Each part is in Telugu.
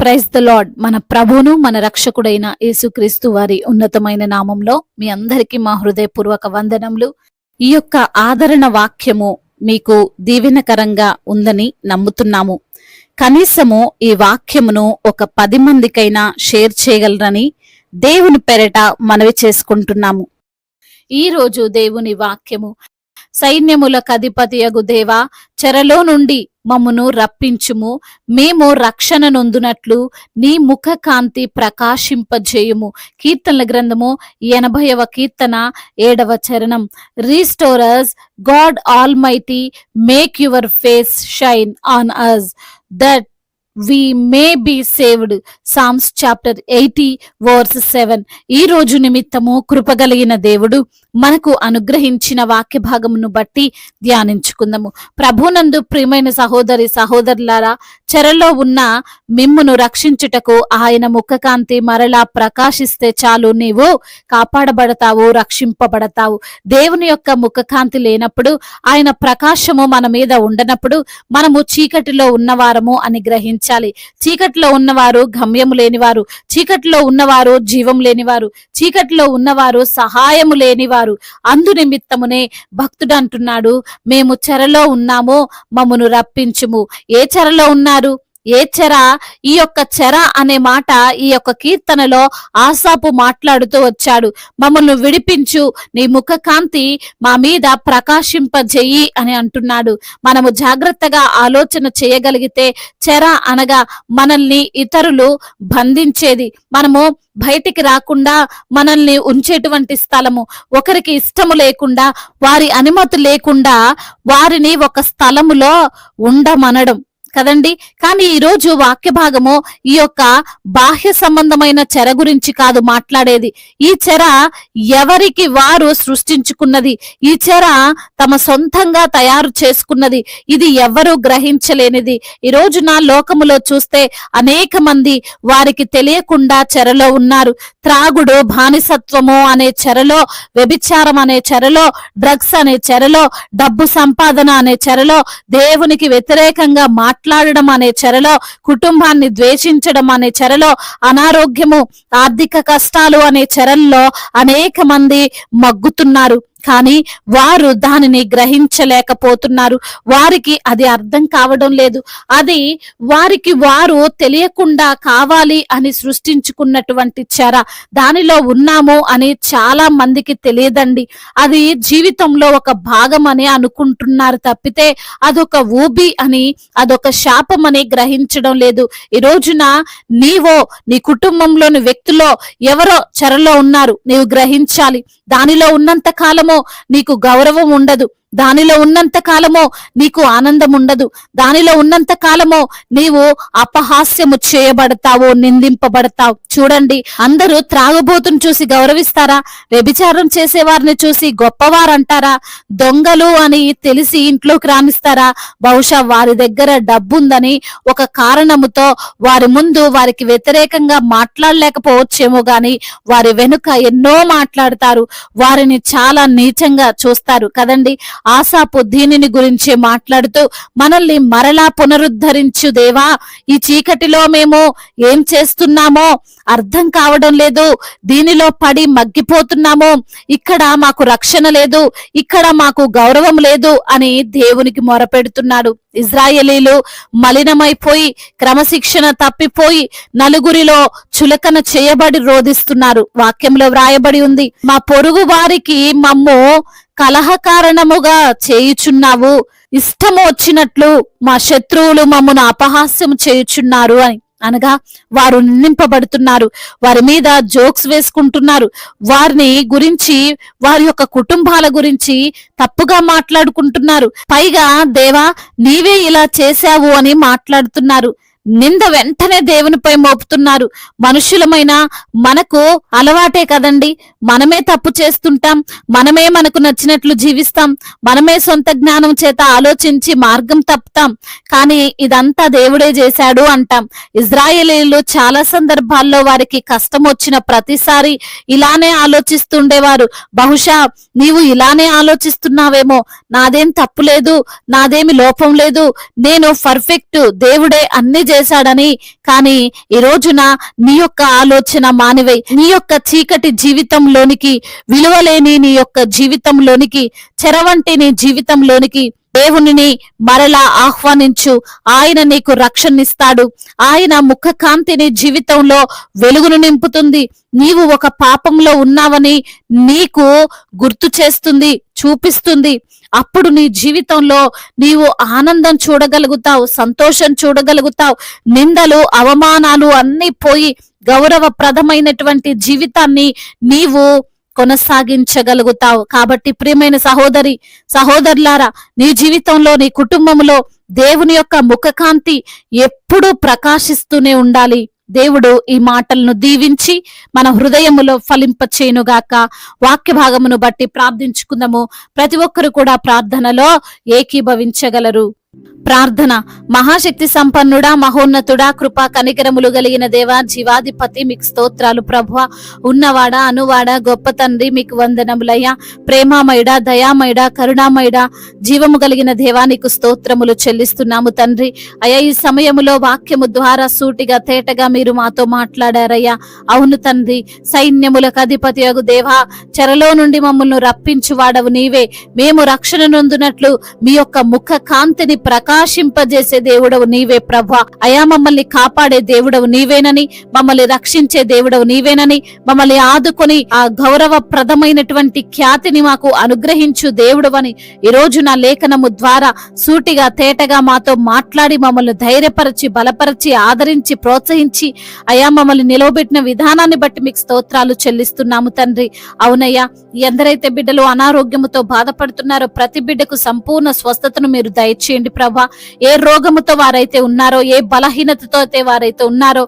Praise the lord. మన ప్రభువును మన రక్షకుడైన యేసుక్రీస్తు వారి ఉన్నతమైన నామంలో మీ అందరికీ మా హృదయపూర్వక వందనములు. ఈ యొక్క ఆదరణ వాక్యము మీకు దీవెనకరంగా ఉందని నమ్ముతున్నాము. కనీసము ఈ వాక్యమును ఒక 10 మందికైనా షేర్ చేయగలరని దేవుని పేరట మనవి చేసుకుంటున్నాము. ఈ రోజు దేవుని వాక్యము, సైన్యములకు అధిపతియగు దేవా, చెరలో నుండి మమ్మును రప్పించుము, మేము రక్షణ నొందునట్లు నీ ముఖ కాంతి ప్రకాశింపజేయుము. కీర్తనల గ్రంథము 80వ కీర్తన 7వ చరణం. Restorers God Almighty, make your face shine on us that we may be saved. Psalms chapter 80 verse 7. ఈ రోజు నిమిత్తము కృపగలిగిన దేవుడు మనకు అనుగ్రహించిన వాక్య భాగమును బట్టి ధ్యానించుకుందాము. ప్రభునందు ప్రియమైన సహోదరి సహోదరులారా, చెరలో ఉన్న మిమ్మును రక్షించుటకు ఆయన ముఖకాంతి మరలా ప్రకాశిస్తే చాలు, నీవు కాపాడబడతావు, రక్షింపబడతావు. దేవుని యొక్క ముఖకాంతి లేనప్పుడు, ఆయన ప్రకాశము మన మీద ఉండనప్పుడు మనము చీకటిలో ఉన్నవారము అని గ్రహించాలి. చీకటిలో ఉన్నవారు గమ్యము లేనివారు, చీకటిలో ఉన్నవారు జీవం లేనివారు, చీకటిలో ఉన్నవారు సహాయము లేనివారు. అందు నిమిత్తమునే భక్తుడు అంటున్నాడు, మేము చెరలో ఉన్నాము, మమ్మును రప్పించుము. ఏ చెరలో ఉన్నారు? ఏ చెర? ఈ యొక్క చెర అనే మాట ఈ యొక్క కీర్తనలో ఆసాపు మాట్లాడుతూ వచ్చాడు. మమ్మల్ని విడిపించు, నీ ముఖ కాంతి మా మీద ప్రకాశింపజేయి అని అంటున్నాడు. మనము జాగ్రత్తగా ఆలోచన చేయగలిగితే, చెర అనగా మనల్ని ఇతరులు బంధించేది, మనము బయటికి రాకుండా మనల్ని ఉంచేటువంటి స్థలము, ఒకరికి ఇష్టము లేకుండా, వారి అనుమతి లేకుండా వారిని ఒక స్థలములో ఉండమనడం కదండి. కానీ ఈరోజు వాక్య భాగము ఈ యొక్క బాహ్య సంబంధమైన చెర గురించి కాదు మాట్లాడేది. ఈ చెర ఎవరికి వారు సృష్టించుకున్నది, ఈ చెర తమ సొంతంగా తయారు చేసుకున్నది, ఇది ఎవరు గ్రహించలేనిది. ఈ రోజున లోకములో చూస్తే అనేక మంది వారికి తెలియకుండా చెరలో ఉన్నారు. త్రాగుడు, బానిసత్వము అనే చెరలో, వ్యభిచారం అనే చెరలో, డ్రగ్స్ అనే చెరలో, డబ్బు సంపాదన అనే చెరలో, దేవునికి వ్యతిరేకంగా మాట్లాడడం అనే చెరలో, కుటుంబాన్ని ద్వేషించడం అనే చెరలో, అనారోగ్యము, ఆర్థిక కష్టాలు అనే చెరల్లో అనేక మంది మగ్గుతున్నారు. కానీ వారు దానిని గ్రహించలేకపోతున్నారు. వారికి అది అర్థం కావడం లేదు. అది వారికి వారు తెలియకుండా కావాలి అని సృష్టించుకున్నటువంటి చెర. దానిలో ఉన్నాము అని చాలా మందికి తెలియదండి. అది జీవితంలో ఒక భాగం అని అనుకుంటున్నారు తప్పితే అదొక ఊబి అని, అదొక శాపం అని గ్రహించడం లేదు. ఈ రోజున నీవో, నీ కుటుంబంలోని వ్యక్తులో ఎవరో చెరలో ఉన్నారు, నీవు గ్రహించాలి. దానిలో ఉన్నంత కాలము నీకు గౌరవం ఉండదు, దానిలో ఉన్నంత కాలము నీకు ఆనందం ఉండదు, దానిలో ఉన్నంత కాలము నీవు అపహాస్యము చేయబడతావు, నిందింపబడతావు. చూడండి, అందరూ త్రాగుబోతును చూసి గౌరవిస్తారా? వ్యభిచారం చేసేవారిని చూసి గొప్పవారంటారా? దొంగలు అని తెలిసి ఇంట్లోకి రానిస్తారా? బహుశా వారి దగ్గర డబ్బుందని ఒక కారణముతో వారి ముందు వారికి వ్యతిరేకంగా మాట్లాడలేకపోవచ్చేమో గాని వారి వెనుక ఎన్నో మాట్లాడతారు, వారిని చాలా నీచంగా చూస్తారు కదండి. ఆసాపు దీనిని గురించి మాట్లాడుతూ, మనల్ని మరలా పునరుద్ధరించు దేవా, ఈ చీకటిలో మేము ఏం చేస్తున్నామో అర్థం కావడం లేదు, దీనిలో పడి మగ్గిపోతున్నాము, ఇక్కడ మాకు రక్షణ లేదు, ఇక్కడ మాకు గౌరవం లేదు అని దేవునికి మొరపెడుతున్నాడు. ఇజ్రాయేలీలు మలినమైపోయి, క్రమశిక్షణ తప్పిపోయి, నలుగురిలో చులకన చేయబడి రోధిస్తున్నారు. వాక్యంలో వ్రాయబడి ఉంది, మా పొరుగు వారికి మమ్ము కలహ కారణముగా చేయుచున్నావు, ఇష్టము వచ్చినట్లు మా శత్రువులు మమ్మను అపహాస్యం చేయుచున్నారు అని. అనగా వారు నిందింపబడుతున్నారు, వారి మీద జోక్స్ వేసుకుంటున్నారు, వారిని గురించి, వారి యొక్క కుటుంబాల గురించి తప్పుగా మాట్లాడుకుంటున్నారు. పైగా దేవా నీవే ఇలా చేశావు అని మాట్లాడుతున్నారు. నింద వెంటనే దేవునిపై మోపుతున్నారు. మనుషులమైన మనకు అలవాటే కదండి, మనమే తప్పు చేస్తుంటాం, మనమే మనకు నచ్చినట్లు జీవిస్తాం, మనమే సొంత జ్ఞానం చేత ఆలోచించి మార్గం తప్పుతాం. కానీ ఇదంతా దేవుడే చేశాడు అంటాం. ఇజ్రాయేలీలు చాలా సందర్భాల్లో వారికి కష్టం వచ్చిన ప్రతిసారి ఇలానే ఆలోచిస్తుండేవారు. బహుశా నీవు ఇలానే ఆలోచిస్తున్నావేమో, నాదేం తప్పు లేదు, నాదేమి లోపం లేదు, నేను పర్ఫెక్ట్, దేవుడే అన్ని చేశాడని. కానీ ఈ రోజున నీ యొక్క ఆలోచన మానివై, నీ యొక్క చీకటి జీవితంలోనికి, విలువలేని నీ యొక్క జీవితంలోనికి, చెరవంటి నీ జీవితంలోనికి దేవునిని మరలా ఆహ్వానించు. ఆయన నీకు రక్షణనిస్తాడు. ఆయన ముఖ కాంతిని జీవితంలో వెలుగును నింపుతుంది. నీవు ఒక పాపంలో ఉన్నావని నీకు గుర్తు చేస్తుంది, చూపిస్తుంది. అప్పుడు నీ జీవితంలో నీవు ఆనందం చూడగలుగుతావు, సంతోషం చూడగలుగుతావు. నిందలు, అవమానాలు అన్నీ పోయి గౌరవప్రదమైనటువంటి జీవితాన్ని నీవు కొనసాగించగలుగుతావు. కాబట్టి ప్రియమైన సహోదరి, సహోదరులారా, నీ జీవితంలో, నీ కుటుంబంలో దేవుని యొక్క ముఖకాంతి ఎప్పుడూ ప్రకాశిస్తూనే ఉండాలి. దేవుడు ఈ మాటలను దీవించి మన హృదయములో ఫలింపచేయునుగాక. వాక్య భాగమును బట్టి ప్రార్థించుకుందాము. ప్రతి ఒక్కరు కూడా ప్రార్థనలో ఏకీభవించగలరు. ప్రార్థన. మహాశక్తి సంపన్నుడా, మహోన్నతుడా, కృపా కనికరములు కలిగిన దేవా, జీవాధిపతి, మీకు స్తోత్రాలు ప్రభువా. ఉన్నవాడా, అనువాడా, గొప్ప తండ్రి, మీకు వందనములయ్యా. ప్రేమామయుడా, దయామయుడా, కరుణామయుడా, జీవము కలిగిన దేవా, నీకు స్తోత్రములు చెల్లిస్తున్నాము తండ్రి. అయ్యా, ఈ సమయములో వాక్యము ద్వారా సూటిగా తేటగా మీరు మాతో మాట్లాడారయ్యా. అవును తండ్రి, సైన్యములకు అధిపతి యగు దేవా, చెరలో నుండి మమ్మల్ని రప్పించువాడవు నీవే. మేము రక్షణ నొందునట్లు మీ యొక్క ముఖ కాంతిని ప్రకాశింపజేసే దేవుడవు నీవే ప్రభా. అయా, మమ్మల్ని కాపాడే దేవుడవు నీవేనని, మమ్మల్ని రక్షించే దేవుడవు నీవేనని, మమ్మల్ని ఆదుకొని ఆ గౌరవప్రదమైనటువంటి ఖ్యాతిని మాకు అనుగ్రహించు దేవుడవని ఈ రోజు నా లేఖనము ద్వారా సూటిగా తేటగా మాతో మాట్లాడి మమ్మల్ని ధైర్యపరిచి, బలపరిచి, ఆదరించి, ప్రోత్సహించి అయా మమ్మల్ని నిలవబెట్టిన విధానాన్ని బట్టి మీకు స్తోత్రాలు చెల్లిస్తున్నాము తండ్రి. అవునయ్యా, ఎందరైతే బిడ్డలు అనారోగ్యముతో బాధపడుతున్నారో ప్రతి బిడ్డకు సంపూర్ణ స్వస్థతను మీరు దయచేయండి ప్రభా. ఏ రోగముతో వారైతే ఉన్నారో, ఏ బలహీనతతో అయితే వారైతే ఉన్నారో,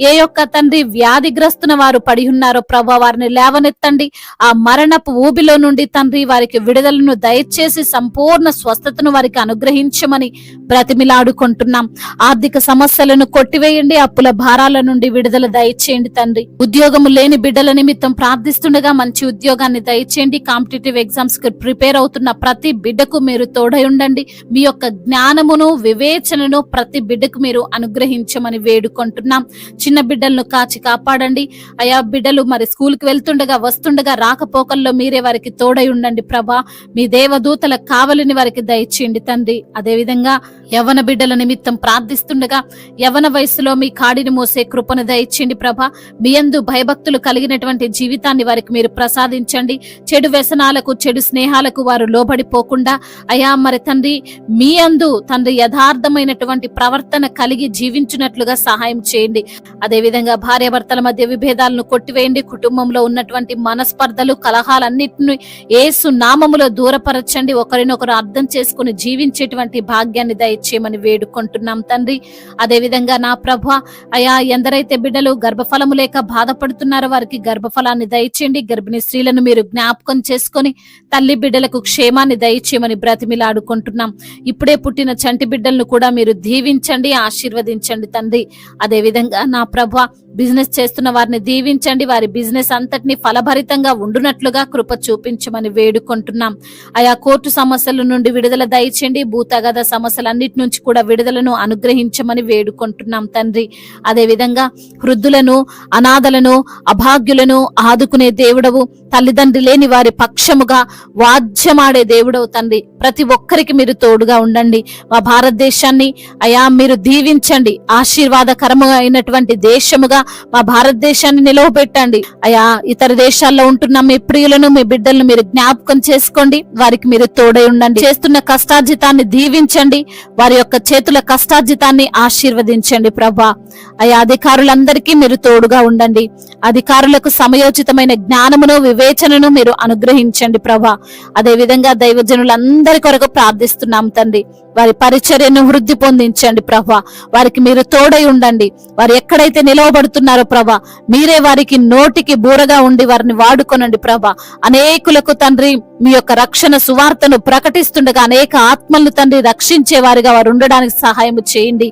ఏ యొక్క తండ్రి వ్యాధిగ్రస్తున వారు పడి ఉన్నారో ప్రభా, వారిని లేవనెత్తండి. ఆ మరణపు ఊబిలో నుండి తండ్రి వారికి విడుదలను దయచేసి సంపూర్ణ స్వస్థతను వారికి అనుగ్రహించమని బ్రతిమిలాడుకుంటున్నాం. ఆర్థిక సమస్యలను కొట్టివేయండి. అప్పుల భారాల నుండి విడుదల దయచేయండి తండ్రి. ఉద్యోగము లేని బిడ్డల నిమిత్తం ప్రార్థిస్తుండగా మంచి ఉద్యోగాన్ని దయచేయండి. కాంపిటేటివ్ ఎగ్జామ్స్ కి ప్రిపేర్ అవుతున్న ప్రతి బిడ్డకు మీరు తోడై ఉండండి. మీ యొక్క జ్ఞానమును, వివేచనను ప్రతి బిడ్డకు మీరు అనుగ్రహించమని వేడుకుంటున్నాం. చిన్న బిడ్డలను కాచి కాపాడండి. అయా, బిడ్డలు మరి స్కూల్ కి వెళ్తుండగా, వస్తుండగా, రాకపోకల్లో మీరే వారికి తోడై ఉండండి ప్రభా. మీ దేవదూతల కావలిని వారికి దయచేయండి తండ్రి. అదేవిధంగా యవ్వన బిడ్డల నిమిత్తం ప్రార్థిస్తుండగా యవ్వన వయసులో మీ కాడిని మోసే కృపను దయచేయండి ప్రభా. మీ యందు భయభక్తులు కలిగినటువంటి జీవితాన్ని వారికి మీరు ప్రసాదించండి. చెడు వ్యసనాలకు, చెడు స్నేహాలకు వారు లోబడిపోకుండా అయా మరి తండ్రి మీ యందు తండ్రి యథార్థమైనటువంటి ప్రవర్తన కలిగి జీవించినట్లుగా సహాయం చేయండి. అదేవిధంగా భార్యాభర్తల మధ్య విభేదాలను కొట్టివేయండి. కుటుంబంలో ఉన్నటువంటి మనస్పర్ధలు, కలహాలన్నిటిని యేసు నామములో దూరపరచండి. ఒకరినొకరు అర్థం చేసుకుని జీవించేటువంటి భాగ్యాన్ని దయచేయమని వేడుకుంటున్నాం తండ్రి. అదేవిధంగా నా ప్రభా, అయా ఎందరైతే బిడ్డలు గర్భఫలము లేక బాధపడుతున్నారో వారికి గర్భఫలాన్ని దయచేయండి. గర్భిణీ స్త్రీలను మీరు జ్ఞాపకం చేసుకొని తల్లి బిడ్డలకు క్షేమాన్ని దయచేయమని బ్రతిమిలాడుకుంటున్నాం. ఇప్పుడే పుట్టిన చంటి బిడ్డలను కూడా మీరు దీవించండి, ఆశీర్వదించండి తండ్రి. అదే విధంగా నా ప్రభా, బిజినెస్ చేస్తున్న వారిని దీవించండి. వారి బిజినెస్ అంతటిని ఫలభరితంగా ఉండునట్లుగా కృప చూపించమని వేడుకుంటున్నాం. ఆయా కోర్టు సమస్యల నుండి విడుదల దయచేయండి. భూతగద సమస్యలన్నిటి నుంచి కూడా విడుదలను అనుగ్రహించమని వేడుకుంటున్నాం తండ్రి. అదే విధంగా వృద్ధులను, అనాథలను, అభాగ్యులను ఆదుకునే దేవుడవు, తల్లిదండ్రి లేని వారి పక్షముగా వాద్యమాడే దేవుడవు తండ్రి. ప్రతి ఒక్కరికి మీరు తోడుగా ఉండండి. మా భారతదేశాన్ని అయా మీరు దీవించండి. ఆశీర్వాదకరముగా అయినటువంటి దేశముగా మా భారతదేశాన్ని నిలవబెట్టండి. అయా ఇతర దేశాల్లో ఉంటున్న మీ ప్రియులను, మీ బిడ్డలను మీరు జ్ఞాపకం చేసుకోండి. వారికి మీరు తోడై ఉండండి. చేస్తున్న కష్టార్జితాన్ని దీవించండి. వారి యొక్క చేతుల కష్టార్జితాన్ని ఆశీర్వదించండి ప్రభా. అయా అధికారులందరికీ మీరు తోడుగా ఉండండి. అధికారులకు సమయోచితమైన జ్ఞానమును, వివేచనను మీరు అనుగ్రహించండి ప్రభా. అదే విధంగా దైవజనులందరి కొరకు ప్రార్థిస్తున్నాం తండ్రి. వారి పరిచర్యను వృద్ధి పొందించండి ప్రభా. వారికి మీరు తోడై ఉండండి. వారు ఎక్కడైతే నిలవబడుతున్నారో ప్రభా, మీరే వారికి నోటికి బూరగా ఉండి వారిని వాడుకొనండి ప్రభా. అనేకులకు తండ్రి మీ యొక్క రక్షణ సువార్తను ప్రకటిస్తుండగా అనేక ఆత్మలను తండ్రి రక్షించే వారిగా వారు ఉండడానికి సహాయం చేయండి.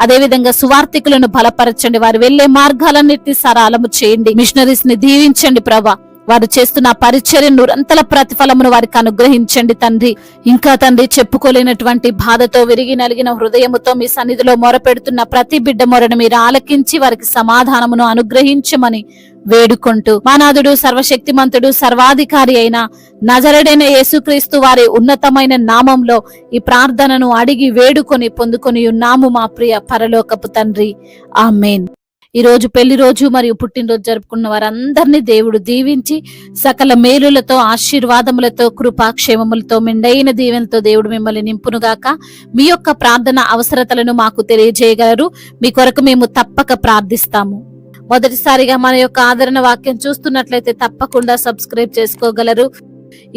అదేవిధంగా సువార్థికులను బలపరచండి. వారు వెళ్లే మార్గాలన్నిటినీ సరళము చేయండి. మిషనరీస్ ని దీవించండి ప్రభా. వారు చేస్తున్న పరిచర్య నిరంతర ప్రతిఫలమును వారికి అనుగ్రహించండి తండ్రి. ఇంకా తండ్రి చెప్పుకోలేనటువంటి బాధతో విరిగి నలిగిన హృదయముతో మీ సన్నిధిలో మొరపెడుతున్న ప్రతి బిడ్డ మొరను మీరు ఆలకించి వారికి సమాధానమును అనుగ్రహించమని వేడుకుంటూ మానాథుడు సర్వశక్తిమంతుడు సర్వాధికారి అయిన నజరేయుడైన యేసుక్రీస్తు వారి ఉన్నతమైన నామంలో ఈ ప్రార్థనను అడిగి వేడుకొని పొందుకొని ఉన్నాము మా ప్రియ పరలోకపు తండ్రి. ఆమేన్. ఈ రోజు పెళ్లి రోజు మరియు పుట్టినరోజు జరుపుకున్న వారందరినీ దేవుడు దీవించి సకల మేలులతో ఆశీర్వాదములతో కృపాక్షేమములతో మెండైన దీవెనతో దేవుడు మిమ్మల్ని నింపునుగాక. మీ యొక్క ప్రార్థన అవసరతలను మాకు తెలియజేయగలరు. మీ కొరకు మేము తప్పక ప్రార్థిస్తాము. మొదటిసారిగా మన యొక్క ఆదరణ వాక్యం చూస్తున్నట్లయితే తప్పకుండా సబ్స్క్రైబ్ చేసుకోగలరు.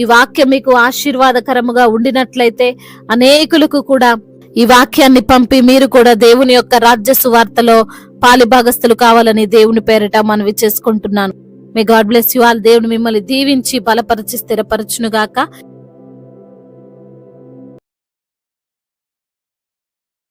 ఈ వాక్యం మీకు ఆశీర్వాదకరముగా ఉండినట్లయితే అనేకులకు కూడా ఈ వాక్యాన్ని పంపి మీరు కూడా దేవుని యొక్క రాజ్య సువార్తలో పాలిభాగస్తులు కావాలని దేవుని పేరిట మనవి చేసుకుంటున్నాను. May God bless you all. దేవుడు మిమ్మల్ని దీవించి బలపరిచి స్థిరపరచునుగాక.